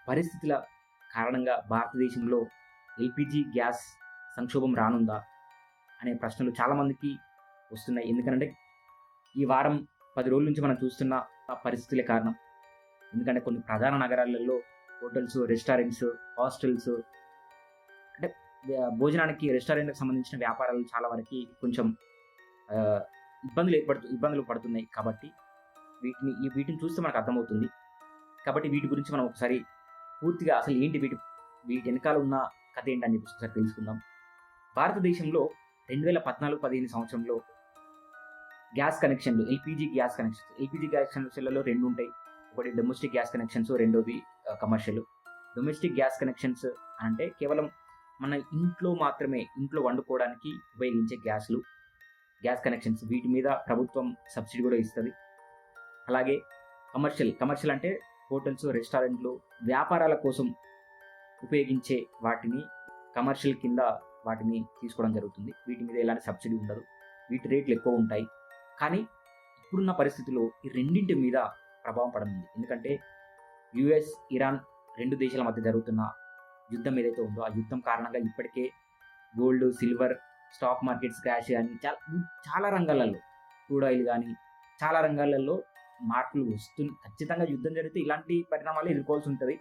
పరిస్థితుల కారణంగా భారతదేశంలో ఎల్పిజి గ్యాస్ సంక్షోభం రానుందా అనే ప్రశ్నలు చాలామందికి వస్తున్నాయి. ఎందుకంటే ఈ వారం 10 రోజుల నుంచి మనం చూస్తున్న ఆ పరిస్థితులే కారణం. ఎందుకంటే కొన్ని ప్రధాన నగరాలలో హోటల్స్, రెస్టారెంట్స్, హాస్టల్స్ అంటే భోజనానికి రెస్టారెంట్‌కి సంబంధించిన వ్యాపారాలు చాలా వరకి కొంచెం ఆహ్, ఇబ్బందులు పడుతున్నాయి. కాబట్టి వీటిని చూస్తే మనకు అర్థమవుతుంది. కాబట్టి వీటి గురించి మనం ఒకసారి పూర్తిగా అసలు ఏంటి వీటి వెనకాల ఉన్న కథ ఏంటని చెప్పేసి ఒకసారి తెలుసుకుందాం. భారతదేశంలో 2014-15 సంవత్సరంలో గ్యాస్ కనెక్షన్లు, ఎల్‌పీజీ గ్యాస్ కనెక్షన్‌లలో 2 ఉంటాయి. ఒకటి డొమెస్టిక్ గ్యాస్ కనెక్షన్స్, రెండోది కమర్షియల్. డొమెస్టిక్ గ్యాస్ కనెక్షన్స్ అంటే కేవలం మన ఇంట్లో వండుకోవడానికి ఉపయోగించే గ్యాస్ కనెక్షన్స్. వీటి మీద ప్రభుత్వం సబ్సిడీ కూడా ఇస్తది. అలాగే కమర్షియల్ అంటే హోటల్స్, రెస్టారెంట్లు, వ్యాపారాల కోసం ఉపయోగించే వాటిని కమర్షియల్ కింద వాటిని తీసుకోవడం జరుగుతుంది. వీటి మీద ఎలాంటి సబ్సిడీ ఉండదు. వీటి రేట్లు ఎక్కువ ఉంటాయి. కానీ ఇప్పుడున్న పరిస్థితుల్లో ఈ రెండింటి మీద ప్రభావం పడనుంది. ఎందుకంటే యుఎస్, ఇరాన్ 2 దేశాల మధ్య జరుగుతున్న యుద్ధం ఏదైతే ఉందో ఆ యుద్ధం కారణంగా ఇప్పటికే gold, silver, stock markets crash కానీ చాలా రంగాలలో, క్రూడ్ ఆయిల్ కానీ చాలా రంగాలలో మార్పులు ఖచ్చితంగా యుద్ధం జరిగితే ఇలాంటి పరిణామాలు ఎదుర్కోవాల్సి ఉంటుంది.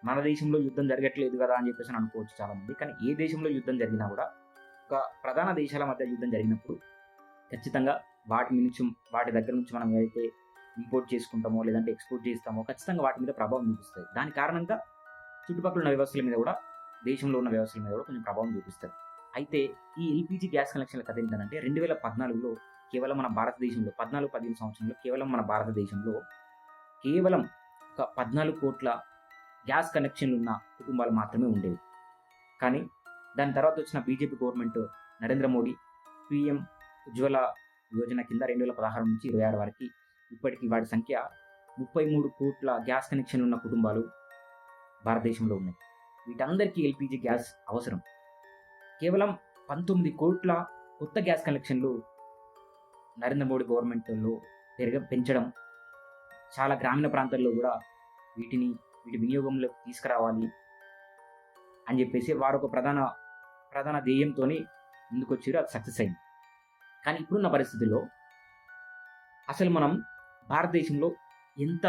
మన దేశంలో యుద్ధం జరగట్లేదు కదా అని చెప్పేసి అనుకోవచ్చు చాలామంది. కానీ ఏ దేశంలో యుద్ధం జరిగినా కూడా ఒక ప్రధాన దేశాల మధ్య యుద్ధం జరిగినప్పుడు ఖచ్చితంగా వాటి దగ్గర నుంచి మనం ఏదైతే ఇంపోర్ట్ చేసుకుంటామో లేదంటే ఎక్స్పోర్ట్ చేస్తామో ఖచ్చితంగా వాటి మీద ప్రభావం చూపిస్తుంది. దాని కారణంగా చుట్టుపక్కల ఉన్న వ్యవస్థల మీద కూడా, దేశంలో ఉన్న వ్యవస్థల మీద కూడా కొంచెం ప్రభావం చూపిస్తుంది. అయితే ఈ ఎల్పిజి గ్యాస్ కనెక్షన్ల కథ ఏంటంటే 2014లో కేవలం మన భారతదేశంలో 14-15 సంవత్సరంలో కేవలం మన భారతదేశంలో కేవలం ఒక 14 కోట్ల గ్యాస్ కనెక్షన్లు ఉన్న కుటుంబాలు మాత్రమే ఉండేవి. కానీ దాని తర్వాత వచ్చిన BJP government, Narendra Modi PM Ujjwala Yojana కింద 2016 నుంచి 26 వరకు ఇప్పటికి వాటి సంఖ్య 33 కోట్ల గ్యాస్ కనెక్షన్లు ఉన్న కుటుంబాలు భారతదేశంలో ఉన్నాయి. వీటందరికీ ఎల్పిజి గ్యాస్ అవసరం. కేవలం 19 కోట్ల కొత్త గ్యాస్ కనెక్షన్లు నరేంద్ర మోడీ గవర్నమెంట్లో పెంచడం, చాలా గ్రామీణ ప్రాంతాల్లో కూడా వీటి వినియోగంలోకి తీసుకురావాలి అని చెప్పేసి వారు ఒక ప్రధాన ధ్యేయంతో ముందుకొచ్చారు. అది సక్సెస్ అయింది. కానీ ఇప్పుడున్న పరిస్థితుల్లో అసలు మనం భారతదేశంలో ఎంత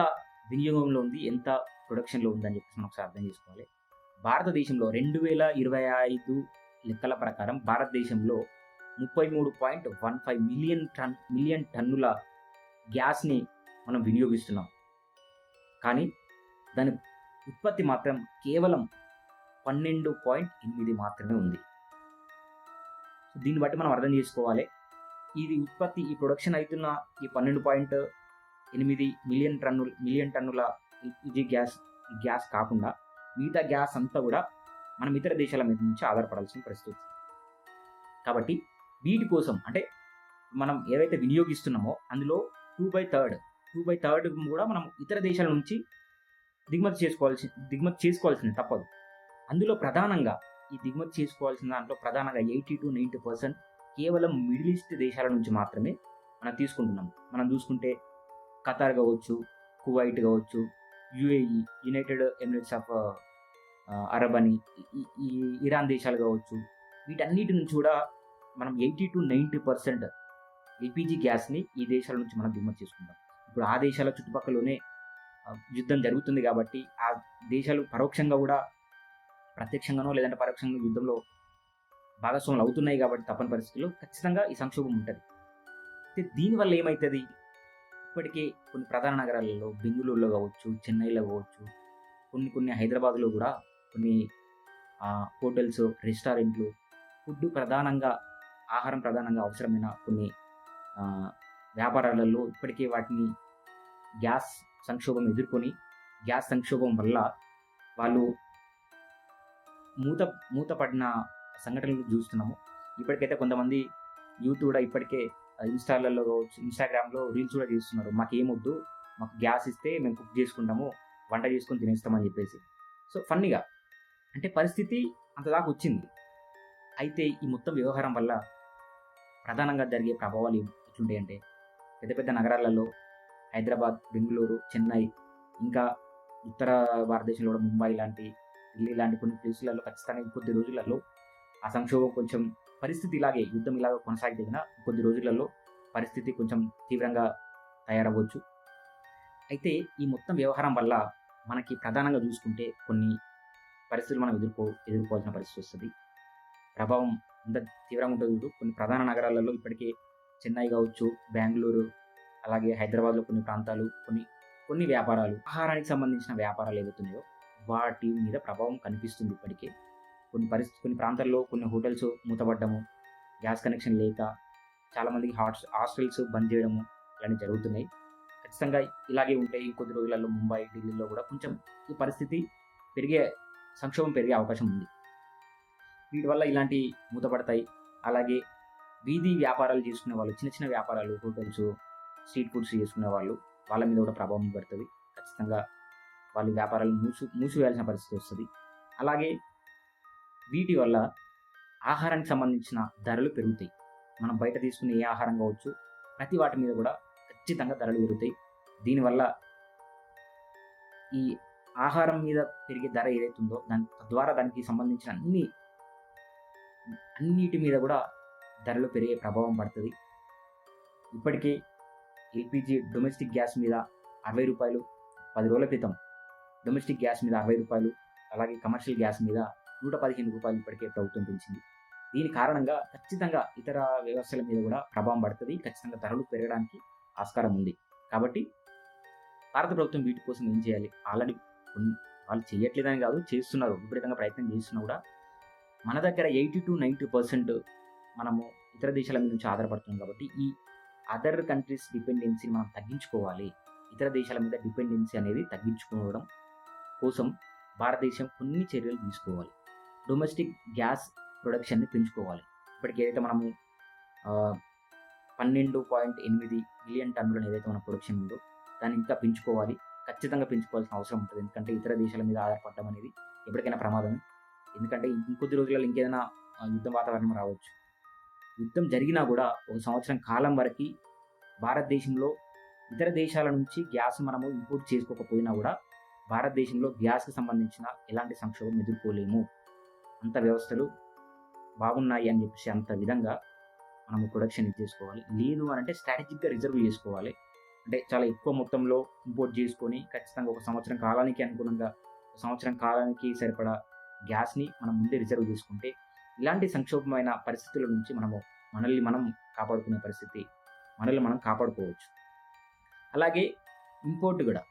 వినియోగంలో ఉంది, ఎంత ప్రొడక్షన్లో ఉందని చెప్పేసి మనం ఒకసారి అర్థం చేసుకోవాలి. భారతదేశంలో 2025 లెక్కల ప్రకారం భారతదేశంలో 33.15 మిలియన్ టన్నుల గ్యాస్ని మనం వినియోగిస్తున్నాం. కానీ దాని ఉత్పత్తి మాత్రం కేవలం 12.8 మాత్రమే ఉంది. దీన్ని బట్టి మనం అర్థం చేసుకోవాలి, ఈ ప్రొడక్షన్ అవుతున్న ఈ 12.8 మిలియన్ టన్నుల ఇది గ్యాస్ కాకుండా మిగతా గ్యాస్ అంతా కూడా మనం ఇతర దేశాల మీద నుంచి ఆధారపడాల్సిన పరిస్థితి. కాబట్టి వీటి కోసం అంటే మనం ఏవైతే వినియోగిస్తున్నామో అందులో 2/3 కూడా మనం ఇతర దేశాల నుంచి దిగుమతి చేసుకోవాల్సింది తప్పదు. అందులో ప్రధానంగా ఈ దిగుమతి చేసుకోవాల్సిన దాంట్లో ప్రధానంగా 80-90% కేవలం మిడిల్ ఈస్ట్ దేశాల నుంచి మాత్రమే మనం తీసుకుంటున్నాం. మనం చూసుకుంటే ఖతార్ కావచ్చు, కువైట్ కావచ్చు, UAE, United Emirates of Arab అని, ఈ ఇరాన్ దేశాలు కావచ్చు, వీటన్నిటి నుంచి కూడా మనం 80-90% ఎల్పిజి గ్యాస్ని ఈ దేశాల నుంచి మనం దిగుమతి చేసుకుంటాం. ఇప్పుడు ఆ దేశాల చుట్టుపక్కలలోనే యుద్ధం జరుగుతుంది కాబట్టి ఆ దేశాలు పరోక్షంగా కూడా, ప్రత్యక్షంగానో లేదంటే పరోక్షంగా యుద్ధంలో భాగస్వాములు అవుతున్నాయి కాబట్టి తప్పని పరిస్థితుల్లో ఖచ్చితంగా ఈ సంక్షోభం ఉంటుంది. అయితే దీనివల్ల ఏమవుతుంది, ఇప్పటికే కొన్ని ప్రధాన నగరాలలో, బెంగళూరులో కావచ్చు, చెన్నైలో కావచ్చు, కొన్ని హైదరాబాద్లో కూడా కొన్ని హోటల్స్, రెస్టారెంట్లు, ఆహారం ప్రధానంగా అవసరమైన కొన్ని వ్యాపారాలలో ఇప్పటికే వాటిని గ్యాస్ సంక్షోభం వల్ల వాళ్ళు మూతపడిన సంఘటనలు చూస్తున్నాము. ఇప్పటికైతే కొంతమంది యూత్ కూడా ఇప్పటికే ఇన్స్టాగ్రామ్లో రీల్స్ కూడా చేస్తున్నారు. మాకేమొద్దు, మాకు గ్యాస్ ఇస్తే మేము కుక్ చేసుకుంటాము, వంట చేసుకొని తినేస్తామని చెప్పేసి. సో ఫన్నీగా అంటే పరిస్థితి అంతదాకా వచ్చింది. అయితే ఈ మొత్తం వ్యవహారం వల్ల ప్రధానంగా జరిగే ప్రభావాలు ఎట్లుంటాయంటే, పెద్ద పెద్ద నగరాలలో హైదరాబాద్, బెంగళూరు, చెన్నై, ఇంకా ఉత్తర భారతదేశంలో కూడా ముంబై లాంటి, ఢిల్లీ లాంటి కొన్ని ప్లేసులలో ఖచ్చితంగా ఇంకొద్ది రోజులలో ఆ సంక్షోభం కొంచెం పరిస్థితి ఇలాగే యుద్ధం ఇలాగ కొనసాగితే గిన కొద్ది రోజులలో పరిస్థితి కొంచెం తీవ్రంగా తయారవ్వచ్చు. అయితే ఈ మొత్తం వ్యవహారం వల్ల మనకి ప్రధానంగా చూసుకుంటే కొన్ని పరిస్థితులు మనం ఎదుర్కోవాల్సిన పరిస్థితి వస్తది. ప్రభావం ఎంత తీవ్రంగా ఉంటదో చూడు కొన్ని ప్రధాన నగరాలలో ఇప్పటికే చెన్నై కావచ్చు, బెంగుళూరు, అలాగే హైదరాబాద్‌లో కొన్ని ప్రాంతాలు, కొన్ని వ్యాపారాలు, ఆహారానికి సంబంధించిన వ్యాపారాలు ఏవైతున్నాయో వాటి మీద ప్రభావం కనిపిస్తుంది ఇప్పటికే. కొన్ని ప్రాంతాల్లో కొన్ని హోటల్స్ మూతపడ్డము, గ్యాస్ కనెక్షన్ లేక చాలామందికి హాస్టల్స్ బంద్ చేయడము ఇలాంటివి జరుగుతున్నాయి. ఖచ్చితంగా ఇలాగే ఉంటే ఇంకొద్ది రోజులలో ముంబై, ఢిల్లీలో కూడా కొంచెం ఈ పరిస్థితి పెరిగే సంక్షోభం పెరిగే అవకాశం ఉంది. వీటి వల్ల ఇలాంటి మూతపడతాయి. అలాగే వీధి వ్యాపారాలు చేసుకునే వాళ్ళు, చిన్న చిన్న వ్యాపారాలు, హోటల్స్, స్ట్రీట్ ఫుడ్స్ చేసుకునే వాళ్ళు, వాళ్ళ మీద కూడా ప్రభావం పడుతుంది. ఖచ్చితంగా వాళ్ళ వ్యాపారాలను మూసివేయాల్సిన పరిస్థితి వస్తుంది. అలాగే వీటి వల్ల ఆహారానికి సంబంధించిన ధరలు పెరుగుతాయి. మనం బయట తీసుకునే ఏ ఆహారం కావచ్చు, ప్రతి వాటి మీద కూడా ఖచ్చితంగా ధరలు పెరుగుతాయి. దీనివల్ల ఈ ఆహారం మీద పెరిగే ధర ఏదైతుందో తద్వారా దానికి సంబంధించిన అన్నిటి మీద కూడా ధరలు పెరిగే ప్రభావం పడుతుంది. ఇప్పటికే ఎల్పిజి డొమెస్టిక్ గ్యాస్ మీద రూ. 60 10 రోజుల క్రితం డొమెస్టిక్ గ్యాస్ మీద రూ. 60, అలాగే కమర్షియల్ గ్యాస్ మీద రూ. 115 ఇప్పటికే ప్రభుత్వం పెంచింది. దీని కారణంగా ఖచ్చితంగా ఇతర వ్యవస్థల మీద కూడా ప్రభావం పడుతుంది. ఖచ్చితంగా ధరలు పెరగడానికి ఆస్కారం ఉంది. కాబట్టి భారత ప్రభుత్వం వీటి కోసం ఏం చేయాలి? ఆల్రెడీ వాళ్ళు చేయట్లేదని కాదు, చేస్తున్నారు. విపరీతంగా ప్రయత్నం చేస్తున్నా కూడా మన దగ్గర 80-90% మనము ఇతర దేశాల మీద నుంచి ఆధారపడుతున్నాం కాబట్టి ఈ అదర్ కంట్రీస్ డిపెండెన్సీని మనం తగ్గించుకోవాలి. ఇతర దేశాల మీద డిపెండెన్సీ అనేది తగ్గించుకోవడం కోసం భారతదేశం కొన్ని చర్యలు తీసుకోవాలి. డొమెస్టిక్ గ్యాస్ ప్రొడక్షన్ని పెంచుకోవాలి. ఇప్పటికి ఏదైతే మనము 12.8 మిలియన్ టన్నులను ఏదైతే మన ప్రొడక్షన్ ఉందో దాన్ని ఇంకా పెంచుకోవాలి. ఖచ్చితంగా పెంచుకోవాల్సిన అవసరం ఉంటుంది. ఎందుకంటే ఇతర దేశాల మీద ఆధారపడడం అనేది ఎప్పటికైనా ప్రమాదమే. ఎందుకంటే ఇంకొద్ది రోజులలో ఇంకేదైనా యుద్ధ వాతావరణం రావచ్చు. యుద్ధం జరిగినా కూడా 1 సంవత్సరం కాలం వరకు భారతదేశంలో ఇతర దేశాల నుంచి గ్యాస్ మనము ఇంపోర్ట్ చేసుకోకపోయినా కూడా భారతదేశంలో గ్యాస్కి సంబంధించిన ఎలాంటి సంక్షోభం ఎదుర్కోలేము. అంత వ్యవస్థలు బాగున్నాయి అని చెప్పేసి అంత విధంగా మనము ప్రొడక్షన్ చేసుకోవాలి. లేదు అని అంటే స్ట్రాటజిక్గా రిజర్వ్ చేసుకోవాలి. అంటే చాలా ఎక్కువ మొత్తంలో ఇంపోర్ట్ చేసుకొని ఖచ్చితంగా 1 సంవత్సరం కాలానికి అనుగుణంగా 1 సంవత్సరం కాలానికి సరిపడా గ్యాస్ని మనం ముందే రిజర్వ్ చేసుకుంటే ఇలాంటి సంక్షోభమైన పరిస్థితుల నుంచి మనల్ని మనం కాపాడుకునే పరిస్థితి, మనల్ని మనం కాపాడుకోవచ్చు. అలాగే ఇంపోర్ట్ కూడా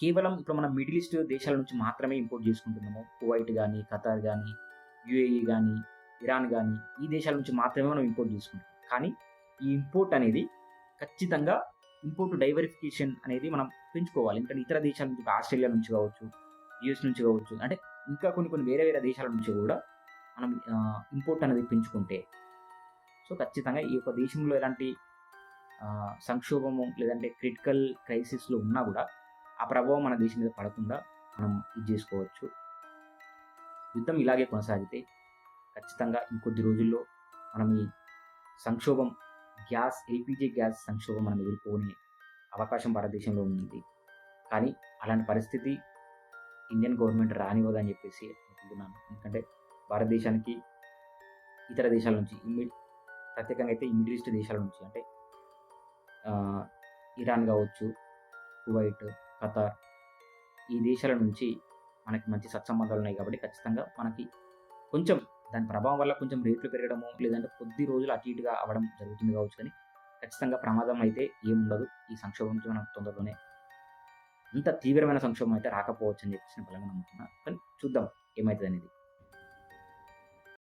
కేవలం ఇప్పుడు మనం మిడిల్ ఈస్ట్ దేశాల నుంచి మాత్రమే ఇంపోర్ట్ చేసుకుంటున్నాము. కువైట్ కానీ, ఖతార్ కానీ, యుఏఈ కానీ, ఇరాన్ కానీ ఈ దేశాల నుంచి మాత్రమే మనం ఇంపోర్ట్ చేసుకుంటాం. కానీ ఈ ఇంపోర్ట్ అనేది ఖచ్చితంగా ఇంపోర్ట్ డైవర్సిఫికేషన్ అనేది మనం పెంచుకోవాలి. ఎందుకంటే ఇతర దేశాల నుంచి ఆస్ట్రేలియా నుంచి కావచ్చు, యూఎస్ నుంచి కావచ్చు, అంటే ఇంకా కొన్ని వేరే దేశాల నుంచి కూడా మనం ఇంపోర్ట్ అనేది పెంచుకుంటే సో ఖచ్చితంగా ఈ యొక్క దేశంలో ఎలాంటి సంక్షోభము లేదంటే క్రిటికల్ క్రైసిస్లో ఉన్నా కూడా ఆ ప్రభావం మన దేశం మీద పడకుండా మనం ఇది చేసుకోవచ్చు. యుద్ధం ఇలాగే కొనసాగితే ఖచ్చితంగా ఇంకొద్ది రోజుల్లో మనం ఈ సంక్షోభం ఎల్పిజి గ్యాస్ సంక్షోభం మనం ఎదుర్కొనే అవకాశం భారతదేశంలో ఉంది. కానీ అలాంటి పరిస్థితి ఇండియన్ గవర్నమెంట్ రానివ్వదని చెప్పేసి అనుకుంటున్నాను. ఎందుకంటే భారతదేశానికి ఇతర దేశాల నుంచి ప్రత్యేకంగా అయితే ఈ మిడిల్ ఈస్ట్ దేశాల నుంచి అంటే ఇరాన్ కావచ్చు, కువైట్, ఖతార్ ఈ దేశాల నుంచి మనకి మంచి సత్సంబంధాలు ఉన్నాయి. కాబట్టి ఖచ్చితంగా మనకి కొంచెం దాని ప్రభావం వల్ల కొంచెం రేట్లు పెరగడము లేదంటే కొద్ది రోజులు అటు ఇటుగా అవ్వడం జరుగుతుంది కావచ్చు. కానీ ఖచ్చితంగా ప్రమాదం అయితే ఏముండదు. ఈ సంక్షోభం నుంచి మనం తొందరలోనే అంత తీవ్రమైన సంక్షోభం అయితే రాకపోవచ్చు అని చెప్పేసి నేను బలంగా నమ్ముతున్నా. కానీ చూద్దాం ఏమవుతుంది అనేది.